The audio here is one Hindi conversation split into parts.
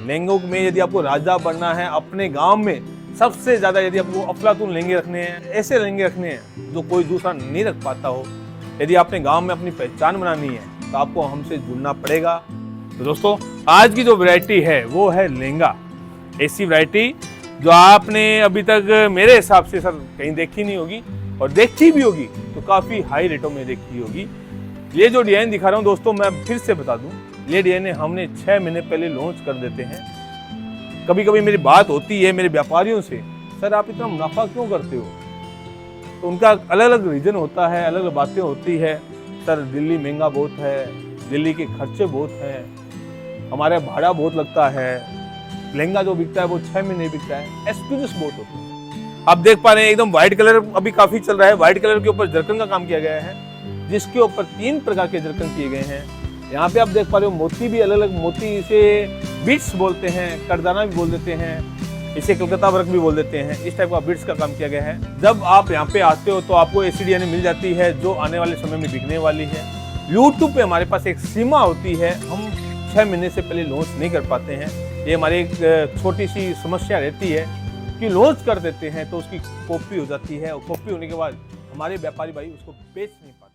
लहंगों में यदि आपको राजा बनना है, अपने गांव में सबसे ज्यादा यदि आपको अफलातून लहंगे रखने हैं, ऐसे लहंगे रखने हैं जो कोई दूसरा नहीं रख पाता हो, यदि आपने गांव में अपनी पहचान बनानी है तो आपको हमसे जुड़ना पड़ेगा। तो दोस्तों, आज की जो वैरायटी है वो है लहंगा। ऐसी वैरायटी जो आपने अभी तक मेरे हिसाब से सर कहीं देखी नहीं होगी, और देखी भी होगी तो काफी हाई रेटों में देखी होगी। ये जो डिजाइन दिखा रहा हूँ दोस्तों, मैं फिर से बता दूं, ये डिजाइन हमने 6 महीने पहले लॉन्च कर देते हैं। कभी कभी मेरी बात होती है मेरे व्यापारियों से, सर आप इतना मुनाफा क्यों करते हो? तो उनका अलग अलग रीजन होता है, अलग अलग बातें होती है। सर दिल्ली महंगा बहुत है, दिल्ली के खर्चे बहुत हैं, हमारा भाड़ा बहुत लगता है, लहंगा जो बिकता है वो 6 महीने बिकता है, एक्सक्यूजेस बहुत होते हैं। आप देख पा रहे हैं एकदम व्हाइट कलर अभी काफी चल रहा है। व्हाइट कलर के ऊपर जरकन का काम किया गया है, जिसके ऊपर 3 प्रकार के जरकन किए गए हैं। यहाँ पे आप देख पा रहे हो मोती भी अलग अलग मोती, इसे बीट्स बोलते हैं, करदाना भी बोल देते हैं, इसे कलकत्ता वर्क भी बोल देते हैं। इस टाइप का बीट्स का काम किया गया है। जब आप यहाँ पे आते हो तो आपको ऐसी डिजाइन मिल जाती है जो आने वाले समय में बिकने वाली है। यूट्यूब पे हमारे पास एक सीमा होती है, हम 6 महीने से पहले लॉन्च नहीं कर पाते हैं। ये हमारी एक छोटी सी समस्या रहती है कि लॉन्च कर देते हैं तो उसकी कॉपी हो जाती है, और कॉपी होने के बाद हमारे व्यापारी भाई उसको बेच नहीं पाते।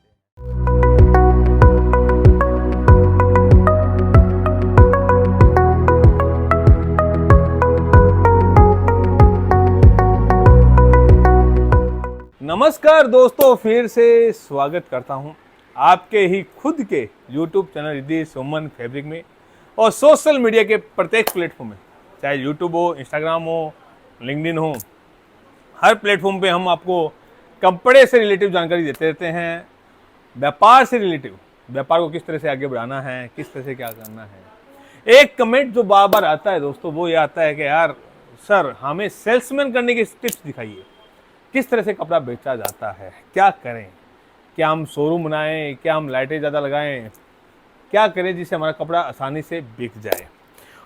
नमस्कार दोस्तों, फिर से स्वागत करता हूं आपके ही खुद के YouTube चैनल रिद्धि सुमन फैब्रिक में, और सोशल मीडिया के प्रत्येक प्लेटफॉर्म में, चाहे YouTube हो, इंस्टाग्राम हो, लिंक्डइन हो, हर प्लेटफॉर्म पे हम आपको कपड़े से रिलेटिव जानकारी देते रहते हैं। व्यापार से रिलेटिव, व्यापार को किस तरह से आगे बढ़ाना है, किस तरह से क्या करना है। एक कमेंट जो बार बार आता है दोस्तों, वो ये आता है कि यार सर हमें सेल्समैन करने की टिप्स दिखाइए, किस तरह से कपड़ा बेचा जाता है, क्या करें, क्या हम शोरूम बनाएं, क्या हम लाइटें ज़्यादा लगाएं, क्या करें जिससे हमारा कपड़ा आसानी से बिक जाए।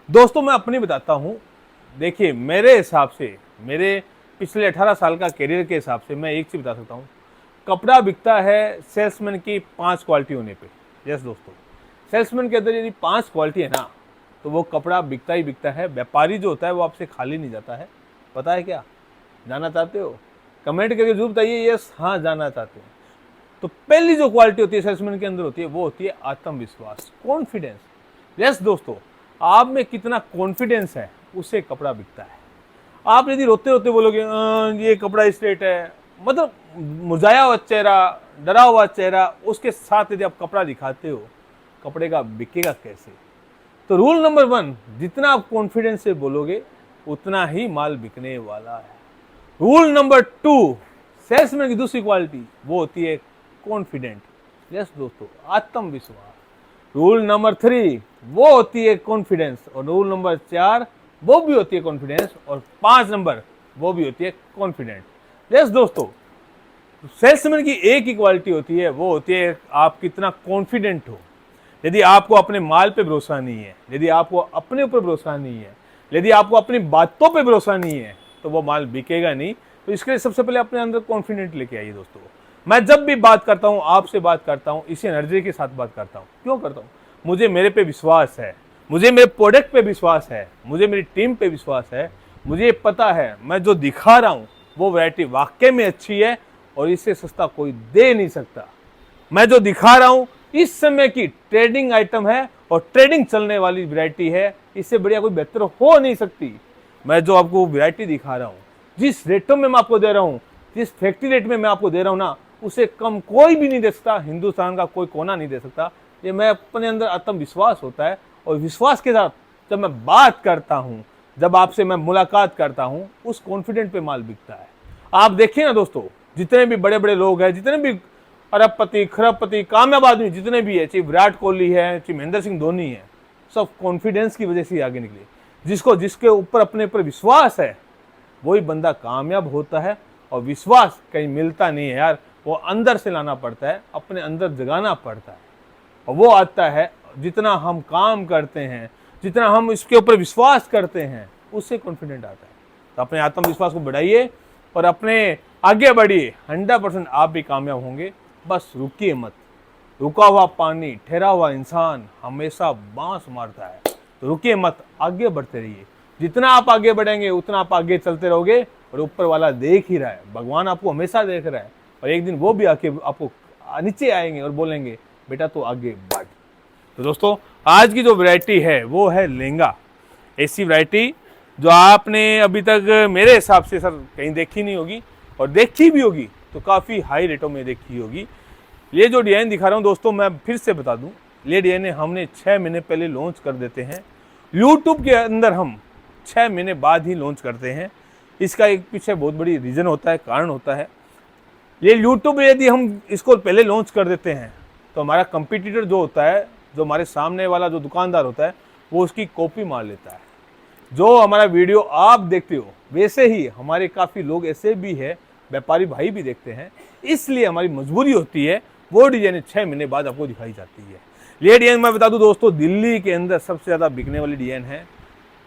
दोस्तों मैं अपनी बताता हूँ, देखिए मेरे हिसाब से, मेरे पिछले 18 साल का करियर के हिसाब से मैं एक चीज़ बता सकता हूँ, कपड़ा बिकता है सेल्समैन की 5 क्वालिटी होने पे। यस दोस्तों, सेल्समैन के अंदर यदि 5 क्वालिटी है ना, तो वो कपड़ा बिकता ही बिकता है। व्यापारी जो होता है वो आपसे खाली नहीं जाता है। पता है क्या, जानना चाहते हो? कमेंट करके जरूर बताइए यस हाँ जानना चाहते हैं। तो पहली जो क्वालिटी होती है सेल्समैन के अंदर होती है, वो होती है आत्मविश्वास, कॉन्फिडेंस। यस दोस्तों, आप में कितना कॉन्फिडेंस है उससे कपड़ा बिकता है। आप यदि रोते रोते बोलोगे ये कपड़ा इस रेट है, मतलब मुरझाया हुआ चेहरा, डरा हुआ चेहरा, उसके साथ यदि आप कपड़ा दिखाते हो, कपड़े का बिकेगा कैसे? तो रूल नंबर 1, जितना आप कॉन्फिडेंस से बोलोगे उतना ही माल बिकने वाला है। रूल नंबर 2, सेल्समैन की दूसरी क्वालिटी, वो होती है कॉन्फिडेंट। यस दोस्तों, आत्मविश्वास। रूल नंबर 3, वो होती है कॉन्फिडेंस, और रूल नंबर 4 वो भी होती है कॉन्फिडेंस, और 5 नंबर वो भी होती है कॉन्फिडेंट। यस दोस्तों, सेल्समैन की एक ही क्वालिटी होती है, वो होती है आप कितना कॉन्फिडेंट हो। यदि आपको अपने माल पे भरोसा नहीं है, यदि आपको अपने ऊपर भरोसा नहीं है, यदि आपको अपनी बातों पे भरोसा नहीं है, तो वो माल बिकेगा नहीं। तो इसके लिए सबसे पहले अपने अंदर कॉन्फिडेंट लेके आइए दोस्तों। मैं जब भी बात करता हूं, आपसे बात करता हूं, इसी एनर्जी के साथ बात करता हूं। क्यों करता हूं? मुझे मेरे पे विश्वास है, मुझे मेरे प्रोडक्ट पे विश्वास है, मुझे मेरी टीम पे विश्वास है। मुझे पता है मैं जो दिखा रहा हूं वो वैरायटी वाकई में अच्छी है, और इससे सस्ता कोई दे नहीं सकता। मैं जो दिखा रहा हूं इस समय की ट्रेडिंग आइटम है, और ट्रेडिंग चलने वाली वैरायटी है, इससे बढ़िया कोई बेहतर हो नहीं सकती। मैं जो आपको वैरायटी दिखा रहा हूँ, जिस रेटों में मैं आपको दे रहा हूँ, जिस फैक्ट्री रेट में मैं आपको दे रहा हूँ ना, उसे कम कोई भी नहीं दे सकता, हिंदुस्तान का कोई कोना नहीं दे सकता। ये मैं अपने अंदर आत्मविश्वास होता है, और विश्वास के साथ जब मैं बात करता हूँ, जब आपसे मैं मुलाकात करता हूँ, उस कॉन्फिडेंट पे माल बिकता है। आप देखिए ना दोस्तों, जितने भी बड़े बड़े लोग हैं, जितने भी अरबपति, खरबपति, कामयाब आदमी जितने भी है, चाहे विराट कोहली है, चाहे महेंद्र सिंह धोनी है, सब कॉन्फिडेंस की वजह से आगे निकले। जिसको जिसके ऊपर अपने ऊपर विश्वास है वही बंदा कामयाब होता है। और विश्वास कहीं मिलता नहीं है यार, वो अंदर से लाना पड़ता है, अपने अंदर जगाना पड़ता है, और वो आता है जितना हम काम करते हैं, जितना हम इसके ऊपर विश्वास करते हैं, उससे कॉन्फिडेंट आता है। तो अपने आत्मविश्वास को बढ़ाइए और अपने आगे बढ़िए, 100% आप भी कामयाब होंगे। बस रुकिए मत। रुका हुआ पानी, ठहरा हुआ इंसान हमेशा बांस मारता है। तो रुकिए मत, आगे बढ़ते रहिए। जितना आप आगे बढ़ेंगे उतना आप आगे चलते रहोगे, और ऊपर वाला देख ही रहा है, भगवान आपको हमेशा देख रहा है, और एक दिन वो भी आके आपको नीचे आएंगे और बोलेंगे बेटा तो आगे बढ़। तो दोस्तों आज की जो वैरायटी है वो है लहंगा। ऐसी वैरायटी जो आपने अभी तक मेरे हिसाब से सर कहीं देखी नहीं होगी, और देखी भी होगी तो काफ़ी हाई रेटों में देखी होगी। ये जो डिज़ाइन दिखा रहा हूँ दोस्तों, मैं फिर से बता दूँ, ये डिज़ाइन हमने 6 महीने पहले लॉन्च कर देते हैं। यूट्यूब के अंदर हम 6 महीने बाद ही लॉन्च करते हैं। इसका एक पीछे बहुत बड़ी रीज़न होता है, कारण होता है। ये यूट्यूब में यदि हम इसको पहले लॉन्च कर देते हैं तो हमारा कंपटीटर जो होता है, जो हमारे सामने वाला जो दुकानदार होता है, वो उसकी कॉपी मार लेता है। जो हमारा वीडियो आप देखते हो वैसे ही हमारे काफ़ी लोग ऐसे भी है, व्यापारी भाई भी देखते हैं, इसलिए हमारी मजबूरी होती है वो डिजाइन 6 महीने बाद आपको दिखाई जाती है। ये डिजाइन मैं बता दूं दोस्तों, दिल्ली के अंदर सबसे ज़्यादा बिकने वाली डिजाइन है।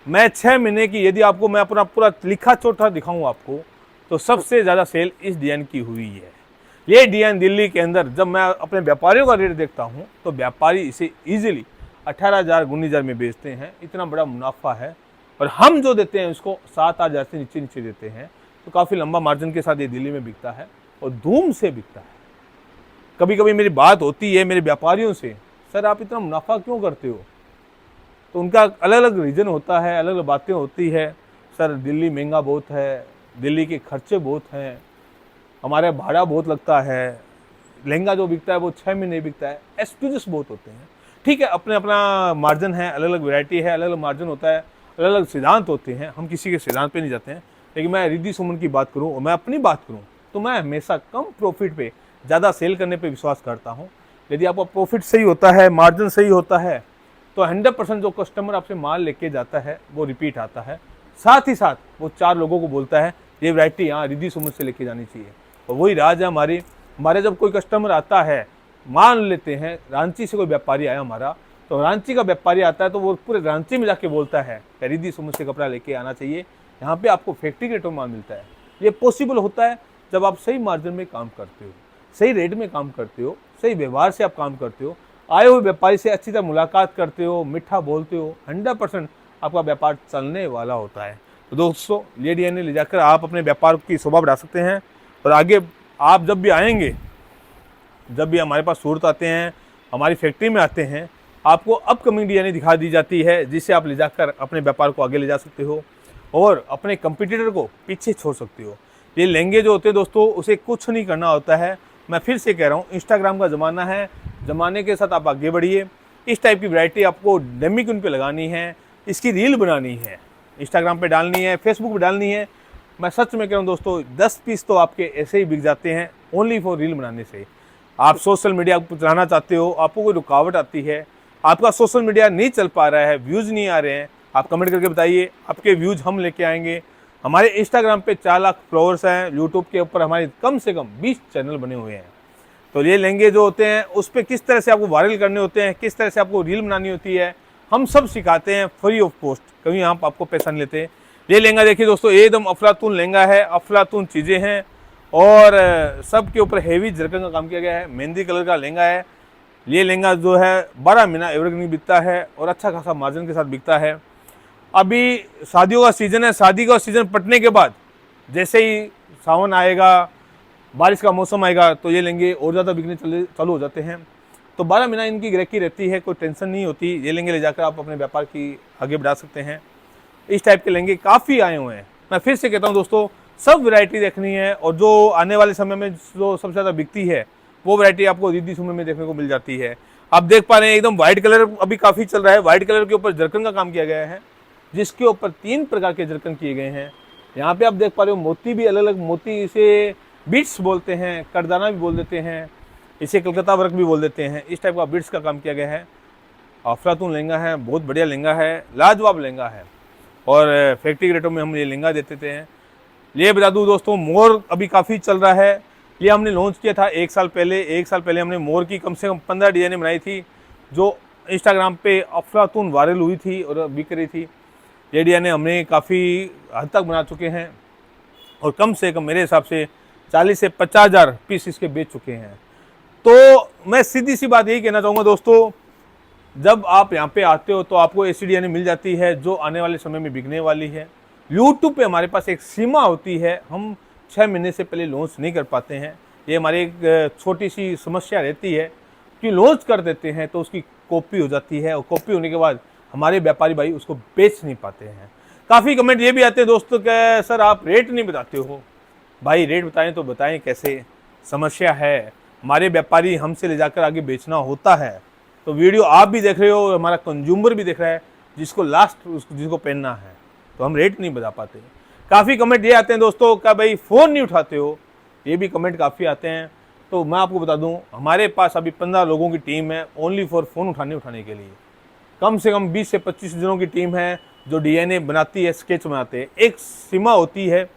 मैं 6 महीने की यदि आपको मैं अपना पूरा लिखा चोटा दिखाऊं आपको, तो सबसे ज़्यादा सेल इस डिजाइन की हुई है। ये डिजाइन दिल्ली के अंदर जब मैं अपने व्यापारियों का रेट देखता हूँ तो व्यापारी इसे ईजिली 18,000 19,000 में बेचते हैं। इतना बड़ा मुनाफा है, और हम जो देते हैं उसको 7,000 से नीचे नीचे देते हैं। तो काफ़ी लंबा मार्जिन के साथ ये दिल्ली में बिकता है और धूम से बिकता है। कभी कभी मेरी बात होती है मेरे व्यापारियों से, सर आप इतना मुनाफा क्यों करते हो? तो उनका अलग अलग रीज़न होता है, अलग अलग बातें होती है। सर दिल्ली महंगा बहुत है, दिल्ली के खर्चे बहुत हैं, हमारे भाड़ा बहुत लगता है, लहंगा जो बिकता है वो 6 महीने बिकता है, एक्सक्यूजेस बहुत होते हैं। ठीक है, अपने अपना मार्जिन है, अलग अलग वैरायटी है, अलग अलग मार्जिन होता है, अलग अलग सिद्धांत होते हैं। हम किसी के सिद्धांत पे नहीं जाते हैं। लेकिन मैं रिद्धि सुमन की बात करूं और मैं अपनी बात करूं तो मैं हमेशा कम प्रॉफिट पे ज़्यादा सेल करने पे विश्वास करता हूं। यदि आपका प्रॉफिट सही होता है, मार्जिन सही होता है, तो 100% जो कस्टमर आपसे माल लेके जाता है वो रिपीट आता है। साथ ही साथ वो 4 लोगों को बोलता है ये वैरायटी यहाँ रिद्धि सुमन से लेके जानी चाहिए। और वही राज है हमारे जब कोई कस्टमर आता है, मान लेते हैं रांची से कोई व्यापारी आया हमारा, तो रांची का व्यापारी आता है तो वो पूरे रांची में जाके बोलता है रिद्धि सुमन से कपड़ा लेके आना चाहिए, यहाँ पे आपको फैक्ट्री रेटों में माल मिलता है। ये पॉसिबल होता है जब आप सही मार्जिन में काम करते हो, सही रेट में काम करते हो, सही व्यवहार से आप काम करते हो, आए हुए व्यापारी से अच्छी तरह मुलाकात करते हो, मीठा बोलते हो, 100% आपका व्यापार चलने वाला होता है। तो दोस्तों ये डिजाइन ले जाकर आप अपने व्यापार की शोभा बढ़ा सकते हैं। और आगे आप जब भी आएंगे, जब भी हमारे पास सूरत आते हैं, हमारी फैक्ट्री में आते हैं, आपको अपकमिंग डिजाइनें दिखा दी जाती है जिससे आप ले जाकर अपने व्यापार को आगे ले जा सकते हो और अपने कंपटीटर को पीछे छोड़ सकते हो। ये लहंगे जो होते हैं दोस्तों, उसे कुछ नहीं करना होता है। मैं फिर से कह रहा हूँ, इंस्टाग्राम का ज़माना है, ज़माने के साथ आप आगे बढ़िए। इस टाइप की वैरायटी आपको डमी क्वीन पे लगानी है, इसकी रील बनानी है, इंस्टाग्राम पे डालनी है, फेसबुक पे डालनी है। मैं सच में कह रहा हूँ दोस्तों, 10 पीस तो आपके ऐसे ही बिक जाते हैं ओनली फॉर रील बनाने से। आप सोशल मीडिया चलाना चाहते हो, आपको कोई रुकावट आती है, आपका सोशल मीडिया नहीं चल पा रहा है, व्यूज़ नहीं आ रहे हैं, आप कमेंट करके बताइए, आपके व्यूज़ हम लेके आएंगे। हमारे इंस्टाग्राम पे 4 लाख फॉलोअर्स हैं, यूट्यूब के ऊपर हमारे कम से कम 20 चैनल बने हुए हैं। तो ये लहंगे जो होते हैं उस पर किस तरह से आपको वायरल करने होते हैं, किस तरह से आपको रील बनानी होती है, हम सब सिखाते हैं फ्री ऑफ कॉस्ट, कभी हम आपको पैसा नहीं लेते। ये लहंगा देखिए दोस्तों, एकदम अफलातून लहंगा है, अफलातून चीज़ें हैं, और सब के ऊपर हेवी जरकन का काम किया गया है। मेहंदी कलर का लहंगा है। ये लहंगा जो है 12 महीना एवरग्रीन बिकता है और अच्छा खासा मार्जिन के साथ बिकता है। अभी शादियों का सीज़न है, शादी का सीज़न पटने के बाद जैसे ही सावन आएगा, बारिश का मौसम आएगा, तो ये लहंगे और ज़्यादा बिकने चालू हो जाते हैं। तो 12 महीना इनकी ग्राहकी रहती है, कोई टेंशन नहीं होती। ये लहंगे ले जाकर आप अपने व्यापार की आगे बढ़ा सकते हैं। इस टाइप के लहंगे काफ़ी आए हुए हैं। मैं फिर से कहता हूँ दोस्तों, सब वैरायटी देखनी है, और जो आने वाले समय में जो सबसे ज़्यादा बिकती है वो वैरायटी आपको रिद्धि सुमन में देखने को मिल जाती है। आप देख पा रहे हैं एकदम वाइट कलर अभी काफ़ी चल रहा है। वाइट कलर के ऊपर जरकन का काम किया गया है, जिसके ऊपर 3 प्रकार के जरकन किए गए हैं। यहाँ पे आप देख पा रहे हो मोती भी अलग अलग मोती, इसे बीट्स बोलते हैं, करदाना भी बोल देते हैं, इसे कलकत्ता वर्क भी बोल देते हैं। इस टाइप का बीट्स का काम किया गया है। अफलातून लहंगा है, बहुत बढ़िया लहंगा है, लाजवाब लहंगा है, और फैक्ट्री रेटों में हम ये लहंगा देते थे। ये बता दूँ दोस्तों, मोर अभी काफ़ी चल रहा है। ये हमने लॉन्च किया था 1 साल पहले। 1 साल पहले हमने मोर की कम से कम 15 डिजाइनें बनाई थी, जो इंस्टाग्राम पे अफलातून वायरल हुई थी और बिक रही थी। ये डिजाइनें हमने काफ़ी हद तक बना चुके हैं, और कम से कम मेरे हिसाब से 40 से 50,000 पीस इसके बेच चुके हैं। तो मैं सीधी सी बात यही कहना चाहूँगा दोस्तों, जब आप यहाँ पे आते हो तो आपको एसिड यानी मिल जाती है जो आने वाले समय में बिकने वाली है। यूट्यूब पे हमारे पास एक सीमा होती है, हम 6 महीने से पहले लॉन्च नहीं कर पाते हैं। ये हमारी एक छोटी सी समस्या रहती है कि लॉन्च कर देते हैं तो उसकी कॉपी हो जाती है और कॉपी होने के बाद हमारे व्यापारी भाई उसको बेच नहीं पाते हैं। काफ़ी कमेंट ये भी आते हैं दोस्तों कि सर आप रेट नहीं बताते हो। भाई रेट बताएं तो बताएं कैसे, समस्या है। हमारे व्यापारी हमसे ले जाकर आगे बेचना होता है। तो वीडियो आप भी देख रहे हो, हमारा कंज्यूमर भी देख रहा है, जिसको लास्ट जिसको पहनना है, तो हम रेट नहीं बता पाते। काफ़ी कमेंट ये आते हैं दोस्तों क्या भाई फ़ोन नहीं उठाते हो, ये भी कमेंट काफ़ी आते हैं। तो मैं आपको बता दूं हमारे पास अभी 15 लोगों की टीम है ओनली फॉर फ़ोन उठाने के लिए। कम से कम 20 से 25 जनों की टीम है जो डीएनए बनाती है, स्केच बनाते हैं। एक सीमा होती है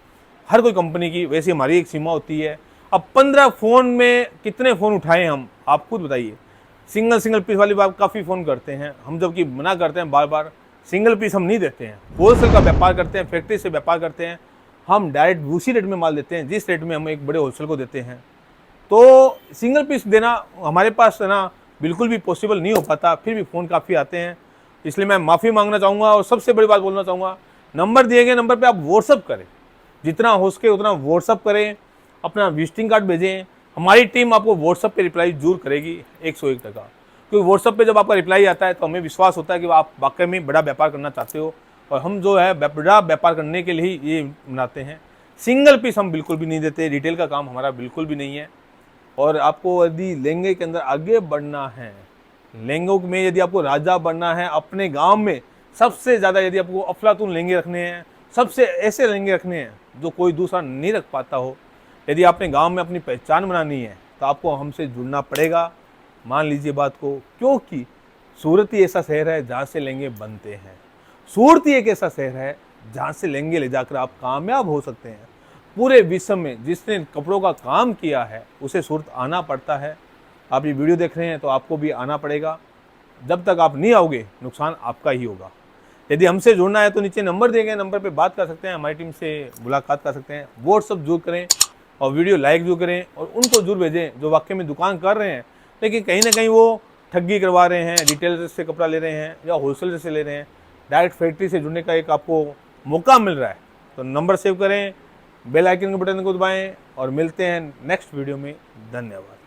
हर कोई कंपनी की, वैसे हमारी एक सीमा होती है। अब 15 फ़ोन में कितने फ़ोन उठाएं हम, आप खुद बताइए। सिंगल पीस वाली बात काफ़ी फ़ोन करते हैं हम, जबकि मना करते हैं बार बार। सिंगल पीस हम नहीं देते हैं, होलसेल का व्यापार करते हैं, फैक्ट्री से व्यापार करते हैं। हम डायरेक्ट उसी रेट में माल देते हैं जिस रेट में हम एक बड़े होलसेल को देते हैं। तो सिंगल पीस देना हमारे पास है ना बिल्कुल भी पॉसिबल नहीं हो पाता, फिर भी फ़ोन काफ़ी आते हैं। इसलिए मैं माफ़ी मांगना चाहूँगा और सबसे बड़ी बात बोलना चाहूँगा, नंबर दिए गए नंबर पे आप व्हाट्सअप करें, जितना हो सके उतना व्हाट्सअप करें, अपना विजिटिंग कार्ड भेजें। हमारी टीम आपको व्हाट्सअप पे रिप्लाई जरूर करेगी 101%। क्योंकि व्हाट्सअप पे जब आपका रिप्लाई आता है तो हमें विश्वास होता है कि आप वाकई में बड़ा व्यापार करना चाहते हो, और हम जो है बड़ा व्यापार करने के लिए ही ये बनाते हैं। सिंगल पीस हम बिल्कुल भी नहीं देते, रिटेल का काम हमारा बिल्कुल भी नहीं है। और आपको यदि लहंगे के अंदर आगे बढ़ना है, लहंगों में यदि आपको राजा बनना है अपने गांव में, सबसे ज़्यादा यदि आपको अफलातून लहंगे रखने हैं, सबसे ऐसे लहंगे रखने हैं जो कोई दूसरा नहीं रख पाता हो, यदि आपने गांव में अपनी पहचान बनानी है तो आपको हमसे जुड़ना पड़ेगा। मान लीजिए बात को, क्योंकि सूरत ही ऐसा शहर है जहाँ से लहंगे बनते हैं। सूरत ही एक ऐसा शहर है जहाँ से लहंगे ले जाकर आप कामयाब हो सकते हैं। पूरे विश्व में जिसने कपड़ों का काम किया है उसे सूरत आना पड़ता है। आप ये वीडियो देख रहे हैं तो आपको भी आना पड़ेगा। जब तक आप नहीं आओगे नुकसान आपका ही होगा। यदि हमसे जुड़ना है तो नीचे नंबर दिए गए नंबर पे बात कर सकते हैं, हमारी टीम से मुलाकात कर सकते हैं। व्हाट्सअप जरूर करें और वीडियो लाइक जरूर करें, और उनको जरूर भेजें जो वाकई में दुकान कर रहे हैं लेकिन कहीं ना कहीं वो ठगी करवा रहे हैं, रिटेलर से कपड़ा ले रहे हैं या होलसेलर से ले रहे हैं। डायरेक्ट फैक्ट्री से जुड़ने का एक आपको मौका मिल रहा है। तो नंबर सेव करें, बेल आइकन के बटन को दबाएं और मिलते हैं नेक्स्ट वीडियो में। धन्यवाद।